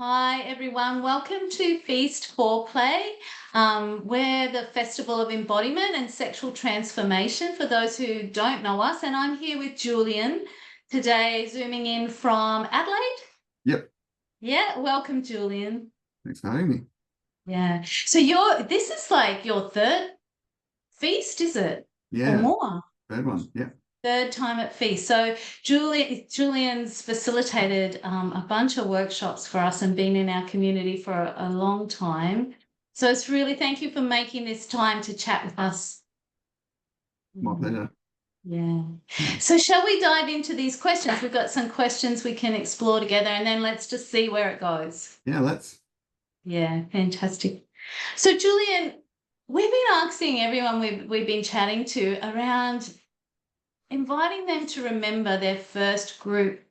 Hi everyone, welcome to Feast Foreplay. We're the Festival of Embodiment and Sexual Transformation for those who don't know us, and I'm here with Julian today, zooming in from Adelaide. Yep. Yeah, welcome Julian. Thanks for having me. Yeah, so this is like your third feast, is it? Or Yeah, more? third one. Yeah. Third time at Feast. So Julian's facilitated a bunch of workshops for us and been in our community for a long time. So it's really thank you for making this time to chat with us. My pleasure. Yeah. Yeah. So shall we dive into these questions? We've got some questions we can explore together and then let's just see where it goes. Yeah, let's. Yeah, fantastic. So Julian, we've been asking everyone we've been chatting to around inviting them to remember their first group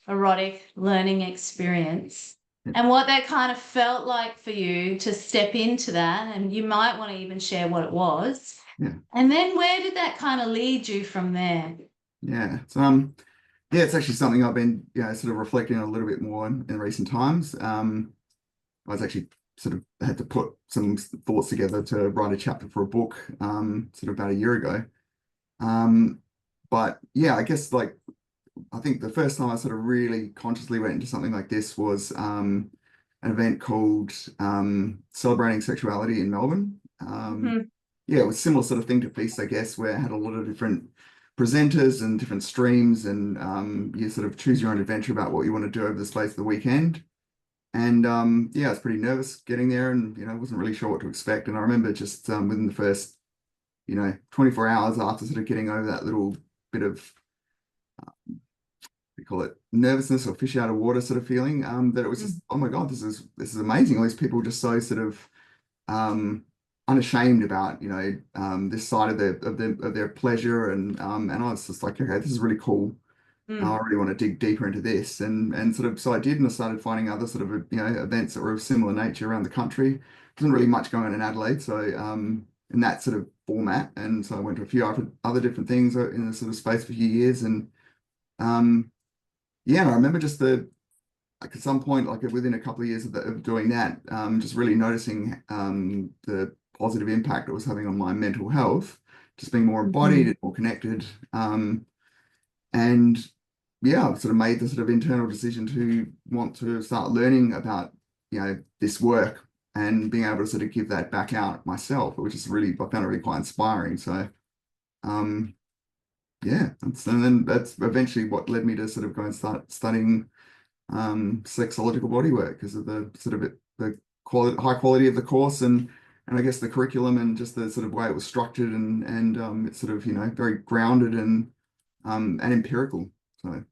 erotic learning experience Yeah. and what that kind of felt like for you to step into that. And you might want to even share what it was. Yeah. And then where did that kind of lead you from there? Yeah. So yeah, it's actually something I've been, sort of reflecting on a little bit more in recent times. I was actually sort of had to put some thoughts together to write a chapter for a book, sort of about a year ago. But yeah, I guess I think the first time I sort of really consciously went into something like this was an event called Celebrating Sexuality in Melbourne. Yeah, it was a similar sort of thing to Feast, I guess, where it had a lot of different presenters and different streams, and you sort of choose your own adventure about what you want to do over the space of the weekend. And yeah, I was pretty nervous getting there, and wasn't really sure what to expect. And I remember just within the first 24 hours after sort of getting over that little bit of we call it nervousness or fish out of water sort of feeling, that it was just, oh my God, this is amazing. All these people just so sort of unashamed about this side of their pleasure, and I was just like, okay, this is really cool. I really want to dig deeper into this, and sort of so I did, and I started finding other sort of events that were of similar nature around the country. There wasn't really much going on in Adelaide, so in that sort of format, and so I went to a few other different things in the sort of space for a few years, and yeah, and I remember just like at some point, like within a couple of years of doing that, just really noticing the positive impact it was having on my mental health, just being more embodied and more connected. And yeah, I've sort of made the sort of internal decision to want to start learning about, this work and being able to sort of give that back out myself, which is really, I found it really quite inspiring. So, yeah, and then that's eventually what led me to sort of go and start studying sexological bodywork because of the sort of the high quality of the course, and I guess the curriculum and just the sort of way it was structured, and it's sort of very grounded and empirical. So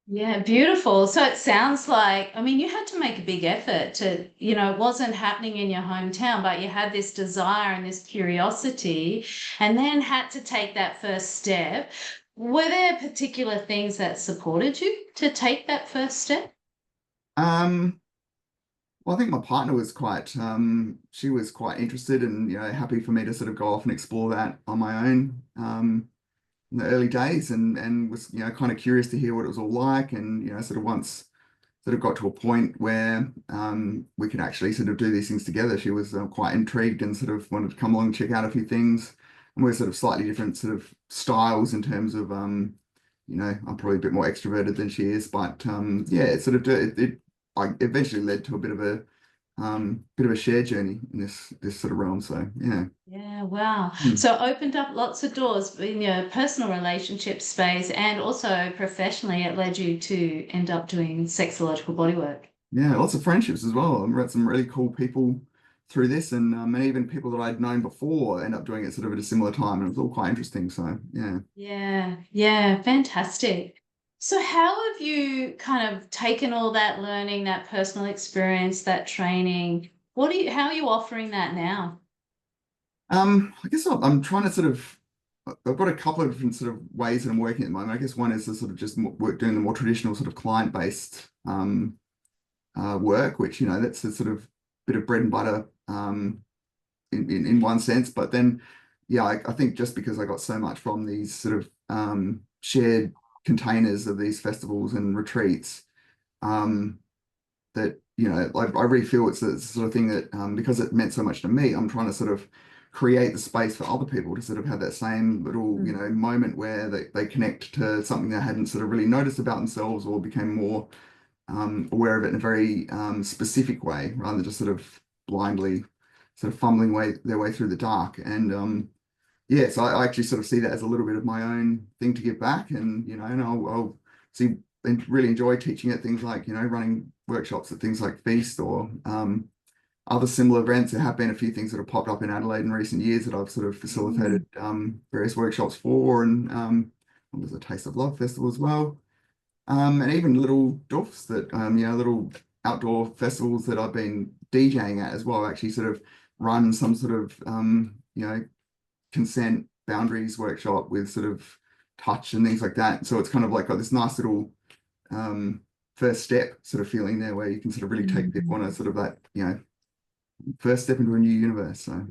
Yeah, beautiful. So it sounds like, I mean, you had to make a big effort to, it wasn't happening in your hometown, but you had this desire and this curiosity, and then had to take that first step. Were there particular things that supported you to take that first step? um well, I think my partner was quite she was quite interested and happy for me to sort of go off and explore that on my own in the early days, and was kind of curious to hear what it was all like, and sort of once sort of got to a point where we could actually sort of do these things together. She was quite intrigued and sort of wanted to come along and check out a few things. And we're sort of slightly different sort of styles in terms of, I'm probably a bit more extroverted than she is, but yeah, it sort of it like eventually led to a bit of a shared journey in this sort of realm. So yeah. Yeah, wow. Hmm. So opened up lots of doors in your personal relationship space and also professionally, it led you to end up doing sexological bodywork. Yeah, lots of friendships as well. I've met some really cool people through this, and even people that I'd known before end up doing it sort of at a similar time, and it was all quite interesting. So yeah. Yeah, yeah, fantastic. So how have you kind of taken all that learning, that personal experience, that training? How are you offering that now? I guess I'm trying to sort of. I've got a couple of different sort of ways that I'm working at the moment. I guess one is the sort of just doing the more traditional sort of client-based work, which that's a sort of bit of bread and butter in one sense. But then, yeah, I think just because I got so much from these sort of shared containers of these festivals and retreats, um, that, you know, I really feel it's the sort of thing that, because it meant so much to me, I'm trying to sort of create the space for other people to sort of have that same little, you know, moment where they connect to something they hadn't sort of really noticed about themselves, or became more aware of it in a very specific way, rather than just sort of blindly sort of fumbling their way through the dark. And yeah, so I actually sort of see that as a little bit of my own thing to give back. And, you know, and I'll see and really enjoy teaching at things like, you know, running workshops at things like Feast, or other similar events. There have been a few things that have popped up in Adelaide in recent years that I've sort of facilitated various workshops for. And there's a Taste of Love festival as well. And even little doofs that, you know, little outdoor festivals that I've been DJing at as well, actually sort of run some sort of, you know, consent boundaries workshop with sort of touch and things like that. So it's kind of like got this nice little first step sort of feeling there, where you can sort of really take people on a sort of that, you know, first step into a new universe. So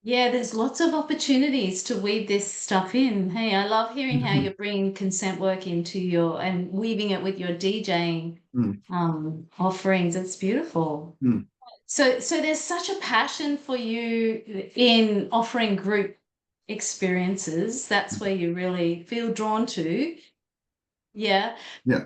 Yeah, there's lots of opportunities to weave this stuff in. Hey, I love hearing how you're bringing consent work into your and weaving it with your DJing offerings. It's beautiful. So there's such a passion for you in offering group experiences. That's where you really feel drawn to. Yeah. Yeah.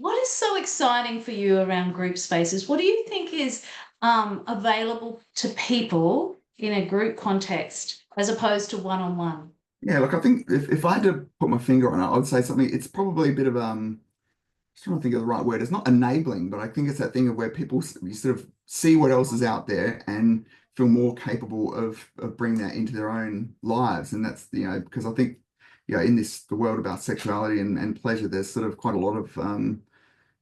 What is so exciting for you around group spaces? What do you think is available to people in a group context as opposed to one-on-one? Yeah, look, I think if I had to put my finger on it, I would say something, it's probably a bit of just trying to think of the right word. It's not enabling, but I think it's that thing of where people, you sort of see what else is out there and feel more capable of bringing that into their own lives. And that's, you know, because I think, you know, in the world about sexuality and pleasure, there's sort of quite a lot of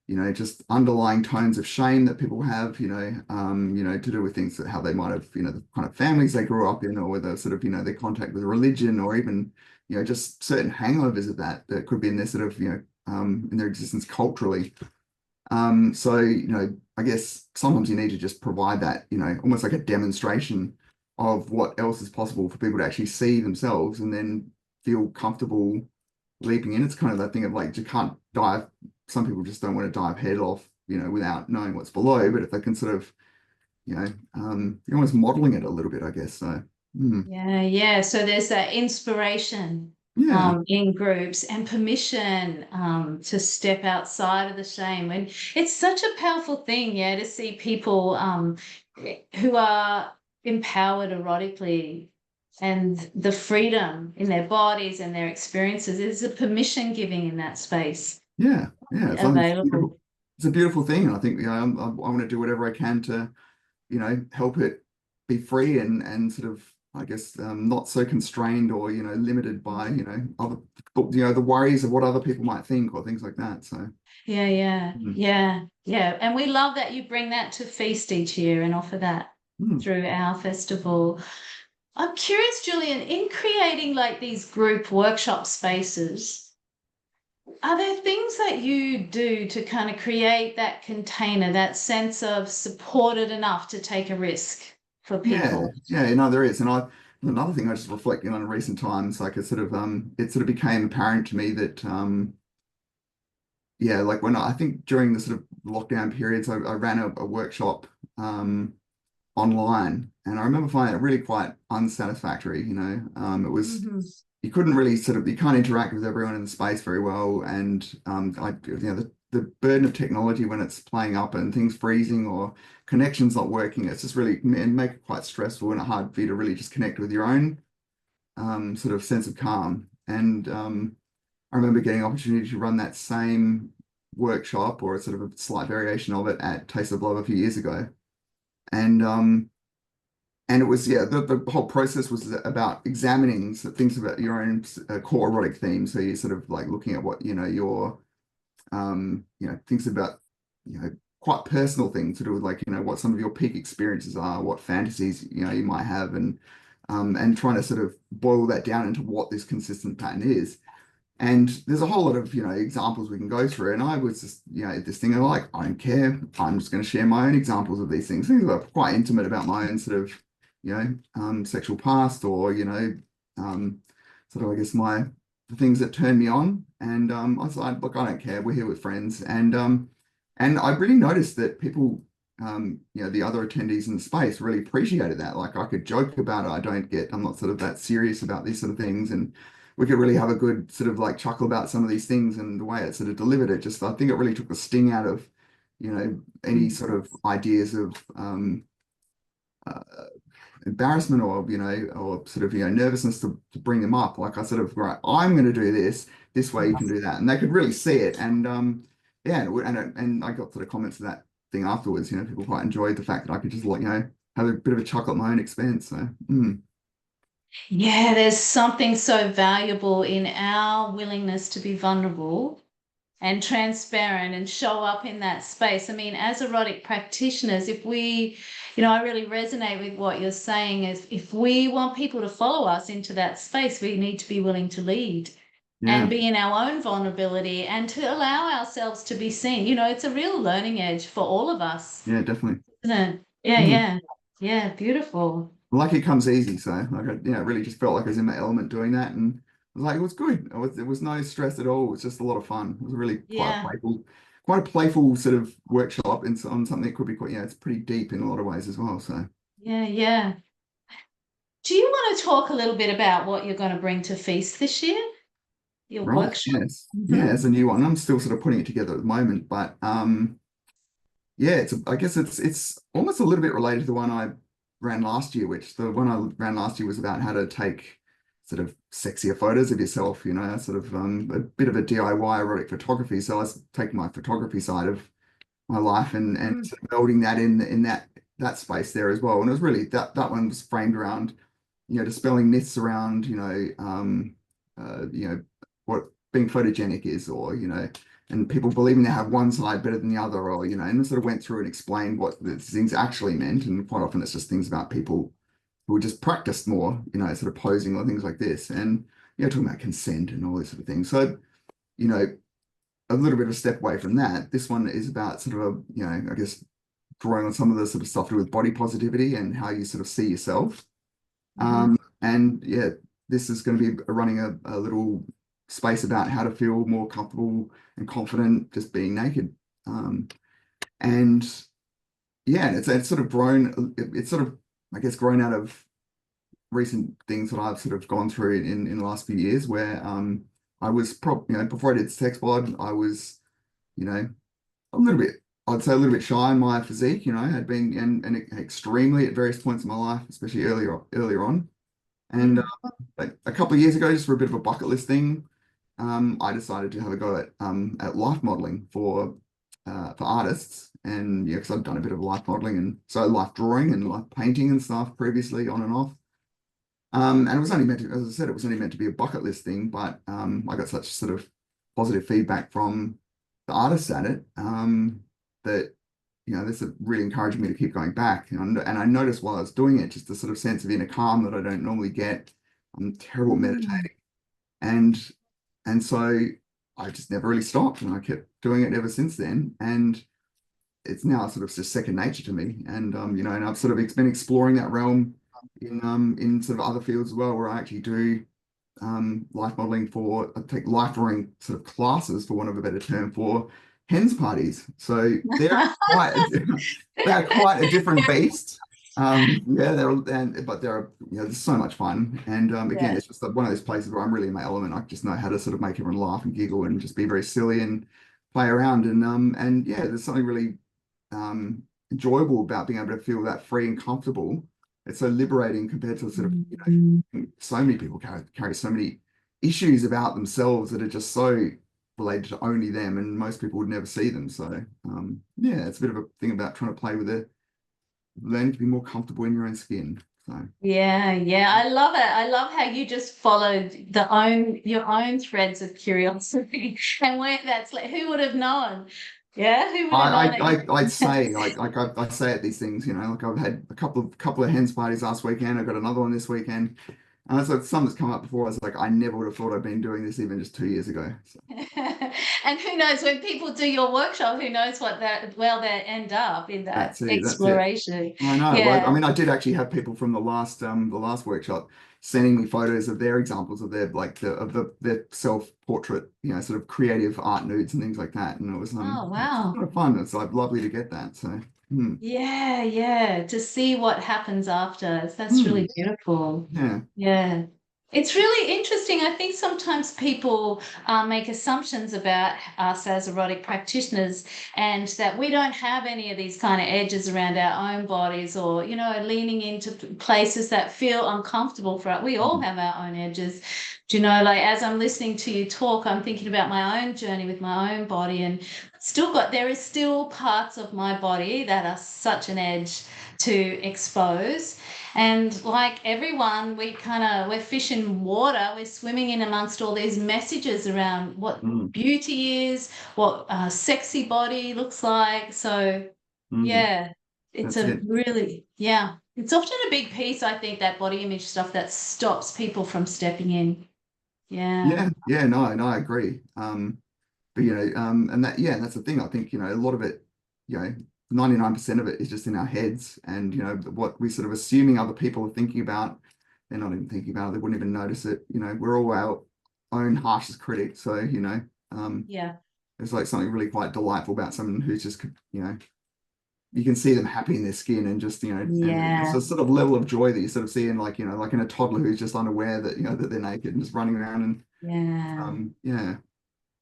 you know, just underlying tones of shame that people have, you know, to do with things that how they might have, you know, the kind of families they grew up in, or whether sort of, you know, their contact with religion, or even, you know, just certain hangovers of that could be in their sort of, you know, in their existence culturally. So, you know, I guess sometimes you need to just provide that, you know, almost like a demonstration of what else is possible for people to actually see themselves and then feel comfortable leaping in. It's kind of that thing of like, you can't dive. Some people just don't want to dive head off, you know, without knowing what's below. But if they can sort of, you know, you're almost modeling it a little bit, I guess. So, Yeah. So there's that inspiration yeah, in groups and permission to step outside of the shame. And it's such a powerful thing, yeah, to see people who are empowered erotically and the freedom in their bodies and their experiences. There's a permission giving in that space yeah. It's available. beautiful. It's a beautiful thing, and I think, you know, I want to do whatever I can to, you know, help it be free and sort of, I guess, not so constrained or, you know, limited by, you know, other, you know, the worries of what other people might think or things like that. So, mm, Yeah. And we love that you bring that to Feast each year and offer that mm. through our festival. I'm curious, Julian, in creating like these group workshop spaces, are there things that you do to kind of create that container, that sense of supported enough to take a risk for people? Yeah, no, there is. And another thing I was just reflecting on in recent times, like it sort of became apparent to me that, yeah, like when I think during the sort of lockdown periods, I ran a workshop, online, and I remember finding it really quite unsatisfactory. You know, it was, Mhm. you couldn't really sort of, you can't interact with everyone in the space very well, and you know, the burden of technology when it's playing up and things freezing or connections not working, it's just really, and make it quite stressful and hard for you to really just connect with your own sort of sense of calm. And I remember getting an opportunity to run that same workshop, or a sort of a slight variation of it, at Taste of Love a few years ago. And it was, yeah, the whole process was about examining things about your own core erotic themes. So you're sort of like looking at what, you know, your you know, things about, you know, quite personal things to do with, like, you know, what some of your peak experiences are, what fantasies, you know, you might have, and trying to sort of boil that down into what this consistent pattern is. And there's a whole lot of, you know, examples we can go through. And I was just, you know, this thing of like, I don't care. I'm just going to share my own examples of these things that are quite intimate about my own sort of, you know, sexual past, or, you know, sort of, I guess, the things that turn me on. And I was like, look, I don't care. We're here with friends. And And I really noticed that people, the other attendees in the space really appreciated that. Like I could joke about it. I'm not sort of that serious about these sort of things. And we could really have a good sort of like chuckle about some of these things and the way it sort of delivered it. Just, I think it really took the sting out of, any sort of ideas of, uh, embarrassment or sort of nervousness to bring them up. Like I sort of, right, I'm going to do this way, you can do that, and they could really see it. And yeah, and I got sort of comments of that thing afterwards. People quite enjoyed the fact that I could just like have a bit of a chuckle at my own expense. So Yeah, there's something so valuable in our willingness to be vulnerable and transparent and show up in that space. I mean, as erotic practitioners, if we, I really resonate with what you're saying is if we want people to follow us into that space, we need to be willing to lead yeah, and be in our own vulnerability and to allow ourselves to be seen. It's a real learning edge for all of us, yeah, definitely. isn't it? Yeah, Mm. yeah. Yeah, beautiful. Like it comes easy. So like it really just felt like I was in my element doing that, and it was like it was good. It was no stress at all. It was just a lot of fun. It was really Yeah. quite a playful sort of workshop and on something that could be quite, it's pretty deep in a lot of ways as well. So Yeah, yeah. Do you want to talk a little bit about what you're going to bring to Feast this year? Your right, workshop? yes, yeah, Hmm. it's a new one. I'm still sort of putting it together at the moment, but yeah, I guess it's almost a little bit related to the one I ran last year, which the one I ran last year was about how to take sort of sexier photos of yourself, sort of a bit of a DIY erotic photography. So I was taking my photography side of my life and sort of building that in that space there as well. And it was really that one was framed around, dispelling myths around, what being photogenic is, or, and people believing they have one side better than the other, or, and sort of went through and explained what these things actually meant. And quite often it's just things about people who just practiced more, sort of posing or things like this. And, talking about consent and all this sort of thing. So, you know, a little bit of a step away from that. This one is about sort of I guess drawing on some of the sort of stuff to do with body positivity and how you sort of see yourself. Hmm. And yeah, this is going to be running a little space about how to feel more comfortable and confident just being naked. And yeah, it's sort of grown, it's sort of, I guess, grown out of recent things that I've sort of gone through in the last few years where I was before I did sex bod, I was, you know, a little bit, I'd say a little bit shy in my physique, had been and extremely at various points in my life, especially earlier on. And Mm. like a couple of years ago, just for a bit of a bucket list thing, I decided to have a go at life modeling for artists, and yeah, because I've done a bit of life modeling and so life drawing and life painting and stuff previously on and off. And it was only meant to, as I said, it was only meant to be a bucket list thing, but I got such sort of positive feedback from the artists at it that this really encouraged me to keep going back. And I noticed while I was doing it, just a sort of sense of inner calm that I don't normally get. I'm terrible at Mm. meditating, and so I just never really stopped, and I kept doing it ever since then. And it's now sort of just second nature to me. And and I've sort of been exploring that realm in sort of other fields as well, where I actually do life modeling I take life drawing sort of classes, for want of a better term, for hens parties. So they're quite a different beast. Yeah, but they're there's so much fun. And again, Yeah. it's just one of those places where I'm really in my element. I just know how to sort of make everyone laugh and giggle and just be very silly and play around. And yeah, there's something really enjoyable about being able to feel that free and comfortable. It's so liberating compared to sort of, so many people carry so many issues about themselves that are just so related to only them, and most people would never see them. So, yeah, it's a bit of a thing about trying to play with it, learning to be more comfortable in your own skin. So, Yeah, yeah, I love it. I love how you just followed your own threads of curiosity and where that's like, who would have known? Yeah, who would have known that you I'd say I say at these things, like I've had a couple of hens parties last weekend. I've got another one this weekend. So it's some that's come up before. I was like, I never would have thought I'd been doing this even just 2 years ago. So and who knows when people do your workshop, who knows what that well they end up in that that's it. exploration. I know. Well, I Yeah. mean, I did actually have people from the last workshop sending me photos of their examples of their their self-portrait, you know, sort of creative art nudes and things like that. And it was Oh, it's wow. kind of fun. It's like lovely to get that. So Yeah, yeah. To see what happens after. That's mm, really beautiful. yeah. Yeah. It's really interesting. I think sometimes people make assumptions about us as erotic practitioners and that we don't have any of these kind of edges around our own bodies or, you know, leaning into places that feel uncomfortable for us. We all Mm, have our own edges. Do you know, like as I'm listening to you talk, I'm thinking about my own journey with my own body and there is still parts of my body that are such an edge to expose. And like everyone, we're fish in water. We're swimming in amongst all these messages around what mm, beauty is, what a sexy body looks like. So mm. yeah, That's it. it's often a big piece, I think, that body image stuff that stops people from stepping in. Yeah. Yeah, no, I agree. But you know, and that's the thing. I think, you know, a lot of it, you know, 99% of it is just in our heads, and you know, what we sort of assuming other people are thinking about, they're not even thinking about it. They wouldn't even notice it. You know, we're all our own harshest critic. So, you know, Yeah. there's like something really quite delightful about someone who's just, you know, you can see them happy in their skin, and just, you know, and it's Yeah. a sort of level of joy that you sort of see in, like, you know, like in a toddler who's just unaware that, you know, that they're naked and just running around. And Yeah. yeah.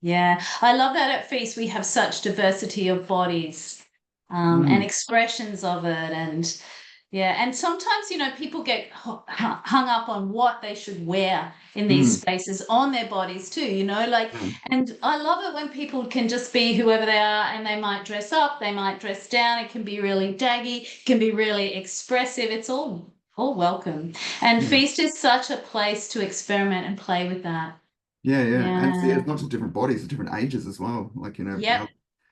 Yeah, I love that at Feast we have such diversity of bodies and Mm, expressions of it. And yeah, and sometimes, you know, people get hung up on what they should wear in these mm, spaces on their bodies too, you know, like, yeah, and I love it when people can just be whoever they are and they might dress up, they might dress down. It can be really daggy, it can be really expressive. It's all welcome. And yeah. Feast is such a place to experiment and play with that. Yeah. And see, Yeah. it's not just different bodies, it's different ages as well. Like, you know, Yep.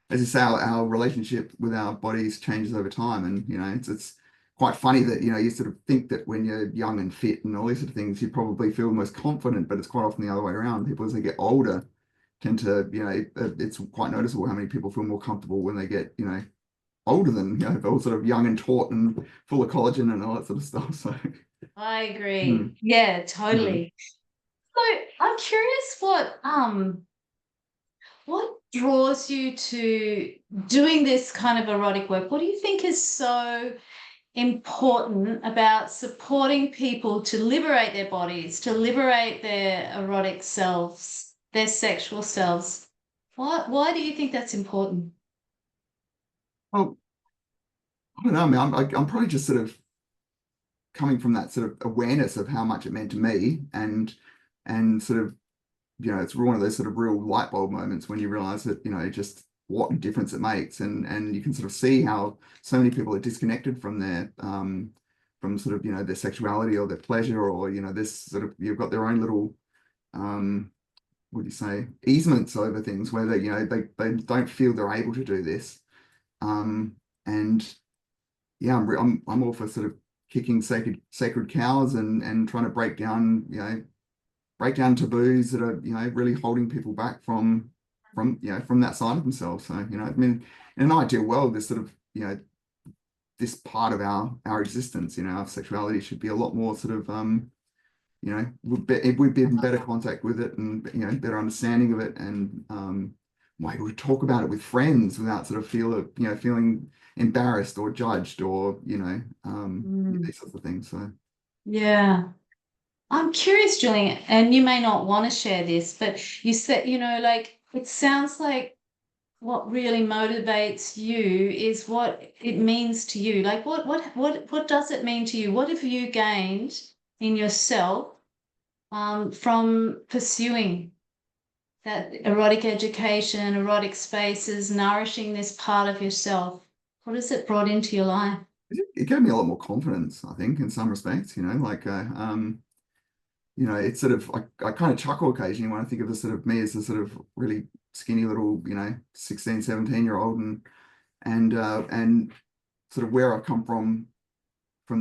as you say, our relationship with our bodies changes over time. And, you know, it's quite funny that, you know, you sort of think that when you're young and fit and all these sort of things, you probably feel most confident, but it's quite often the other way around. People, as they get older, tend to, you know, it's quite noticeable how many people feel more comfortable when they get, you know, older than, you know, they're all sort of young and taut and full of collagen and all that sort of stuff. So, I mm, agree. Yeah, yeah. totally. So I'm curious what draws you to doing this kind of erotic work? What do you think is so important about supporting people to liberate their bodies, to liberate their erotic selves, their sexual selves? Why do you think that's important? Well, I don't know. I mean, I'm probably just sort of coming from that sort of awareness of how much it meant to me, and sort of, you know, it's one of those sort of real light bulb moments when you realize that, you know, just what a difference it makes. And you can sort of see how so many people are disconnected from their from sort of, you know, their sexuality or their pleasure, or, you know, this sort of, you've got their own little what do you say, easements over things where they, you know, they don't feel they're able to do this. And yeah, I'm all for sort of kicking sacred cows, and trying to break down, you know, break down taboos that are, you know, really holding people back from, you know, from that side of themselves. So, you know, I mean, in an ideal world, this sort of, you know, this part of our existence, you know, our sexuality should be a lot more sort of, you know, we'd be in better contact with it, and, you know, better understanding of it, and like we talk about it with friends without sort of feeling embarrassed or judged, or, you know, Mm, these sorts of things. So yeah. I'm curious, Julian, and you may not want to share this, but you said, you know, like it sounds like what really motivates you is what it means to you. Like what does it mean to you? What have you gained in yourself from pursuing that erotic education, erotic spaces, nourishing this part of yourself? What has it brought into your life? it gave me a lot more confidence, I think, in some respects, you know, like you know, it's sort of, I kind of chuckle occasionally when I think of the sort of me as a sort of really skinny little, you know, 16, 17-year-old, and sort of where I've come from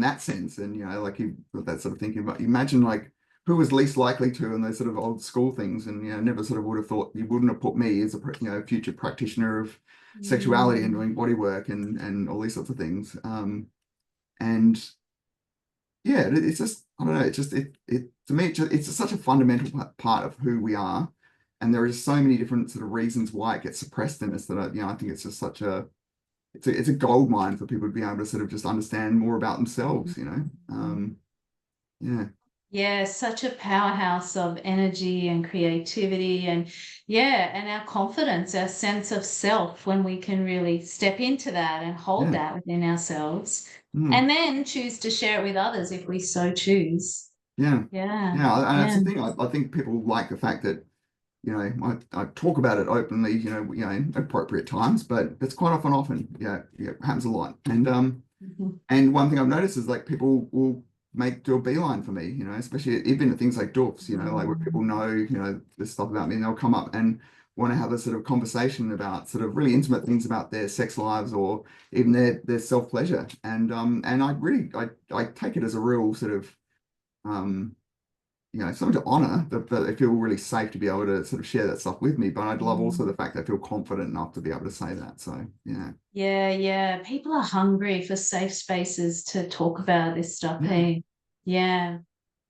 that sense. And, you know, like you that sort of thinking about, imagine like who was least likely to in those sort of old school things, and, you know, never sort of would have thought, you wouldn't have put me as a, you know, future practitioner of sexuality and Mm, doing body work and all these sorts of things. And yeah, it's just, I don't know, it just it to me it's such a fundamental part of who we are, and there are just so many different sort of reasons why it gets suppressed in us that I think it's just such a it's a gold mine for people to be able to sort of just understand more about themselves, you know. Yeah. Yeah, such a powerhouse of energy and creativity and yeah, and our confidence, our sense of self when we can really step into that and hold Yeah. that within ourselves Mm. and then choose to share it with others if we so choose. Yeah. Yeah. Yeah. And that's Yeah. the thing. I think people like the fact that, you know, I talk about it openly, in appropriate times, but it's quite often. Yeah, yeah, it happens a lot. Mhm. And one thing I've noticed is like people will do a beeline for me, especially even at things like doofs, like where people know, this stuff about me, and they'll come up and want to have a sort of conversation about sort of really intimate things about their sex lives or even their self-pleasure. And I take it as a real sort of something to honor that they feel really safe to be able to sort of share that stuff with me. But I'd love also the fact that I feel confident enough to be able to say that. So yeah. Yeah, yeah. People are hungry for safe spaces to talk about this stuff. Yeah. Hey, yeah,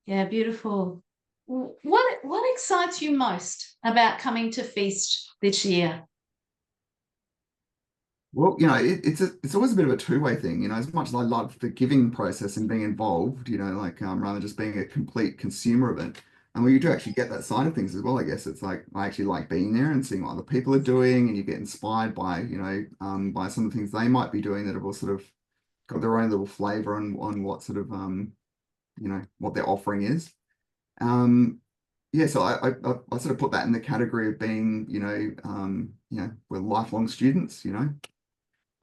yeah, beautiful. What excites you most about coming to Feast this year? Well, it's always a bit of a two-way thing, as much as I love the giving process and being involved, like rather than just being a complete consumer of it. And when you do actually get that side of things as well, I guess it's like I actually like being there and seeing what other people are doing, and you get inspired by, by some of the things they might be doing that have all sort of got their own little flavor on what sort of what their offering is. Um, yeah, so I sort of put that in the category of being, we're lifelong students, Yeah.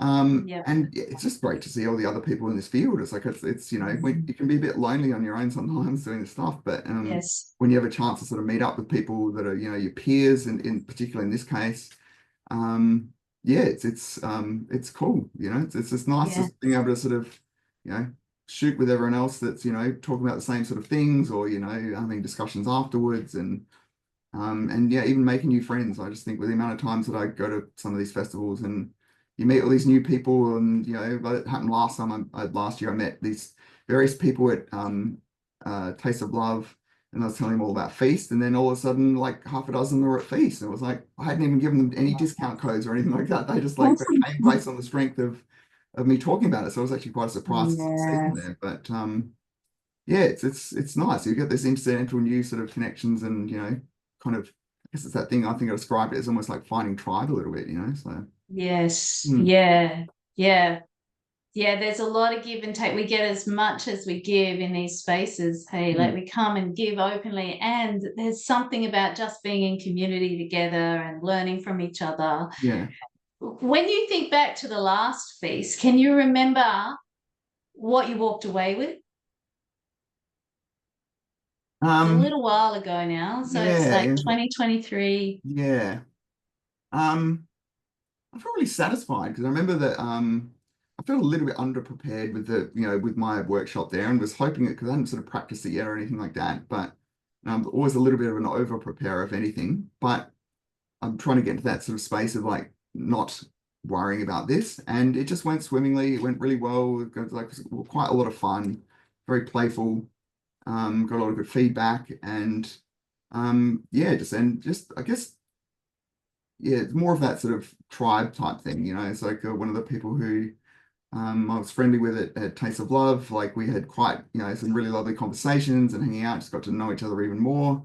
and yeah, it's just great to see all the other people in this field. It's like it's when Mhm. you can be a bit lonely on your own sometimes doing this stuff, but Yes. when you have a chance to sort of meet up with people that are your peers, and in particular in this case, yeah, it's cool. It's just nice Yeah. just being able to sort of you know shoot with everyone else that's talking about the same sort of things, or having discussions afterwards, and yeah, even making new friends. I just think with the amount of times that I go to some of these festivals and you meet all these new people, and but it happened last time. Last year I met these various people at Taste of Love, and I was telling them all about Feast, and then all of a sudden, like half a dozen were at Feast, and it was like I hadn't even given them any discount codes or anything like that. They just like came based on the strength of me talking about it. So I was actually quite surprised to see them Yeah. there, but yeah, it's nice. You get this incidental new sort of connections, and kind of, I guess it's that thing I think I described it as almost like finding tribe a little bit, so Yes. mm, Yeah. Yeah. Yeah, there's a lot of give and take. We get as much as we give in these spaces. Hey, like mm, we come and give openly, and there's something about just being in community together and learning from each other. yeah. When you think back to the last feast, can you remember what you walked away with? It's a Um, little while ago now, so it's yeah, like 2023. yeah. Um, I felt really satisfied because I remember that I felt a little bit underprepared with with my workshop there, and was hoping it because I hadn't sort of practiced it yet or anything like that. But always a little bit of an over preparer if anything. But I'm trying to get into that sort of space of like not worrying about this, and it just went swimmingly. It went really well. It was like quite a lot of fun, very playful. Got a lot of good feedback, and yeah, just I guess yeah, it's more of that sort of tribe type thing. It's like one of the people who I was friendly with at Taste of Love. Like we had quite some really lovely conversations and hanging out. Just got to know each other even more.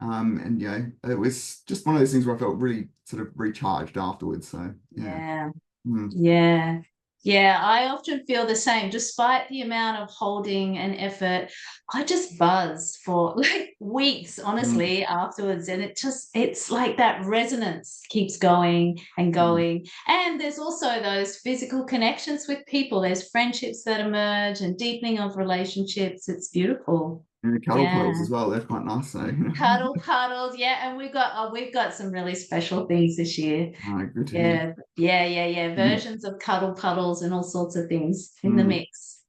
And it was just one of those things where I felt really sort of recharged afterwards. So yeah. Yeah. Mm, Yeah. Yeah, I often feel the same. Despite the amount of holding and effort, I just buzz for like weeks, mm, honestly, afterwards. And it's like that resonance keeps going and mm. going. And there's also those physical connections with people. There's friendships that emerge and deepening of relationships. It's beautiful. And the cuddle puddles Yeah. as well. They're quite nice. So Cuddle puddles. Yeah. And we've got some really special things this year. good to hear. Yeah, yeah, yeah, yeah. Mm, Versions of cuddle puddles and all sorts of things in the mm, mix.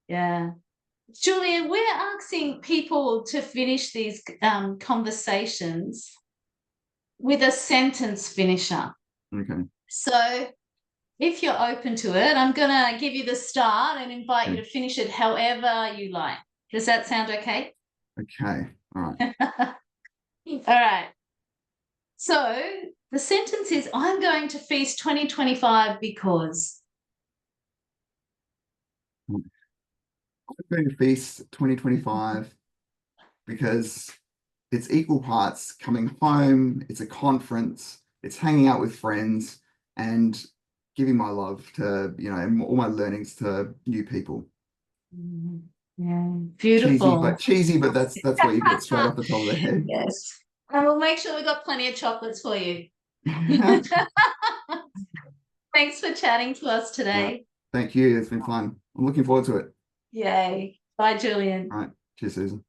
Yeah. Julian, we're asking people to finish these conversations with a sentence finisher. okay. So if you're open to it, I'm going to give you the start and invite you Okay. to finish it however you like. Does that sound okay? Okay. All right. All right. So the sentence is, I'm going to feast 2025 because. I'm going to feast 2025 because it's equal parts coming home, it's a conference, it's hanging out with friends, and giving my love to, all my learnings to new people. Yeah, Cheesy, beautiful. but that's what you get straight off the top of the head. Yes. And we'll make sure we got plenty of chocolates for you. Thanks for chatting to us today. Thank you. It's been fun. I'm looking forward to it. Yay. Bye, Julian. All right. Cheers, Susan.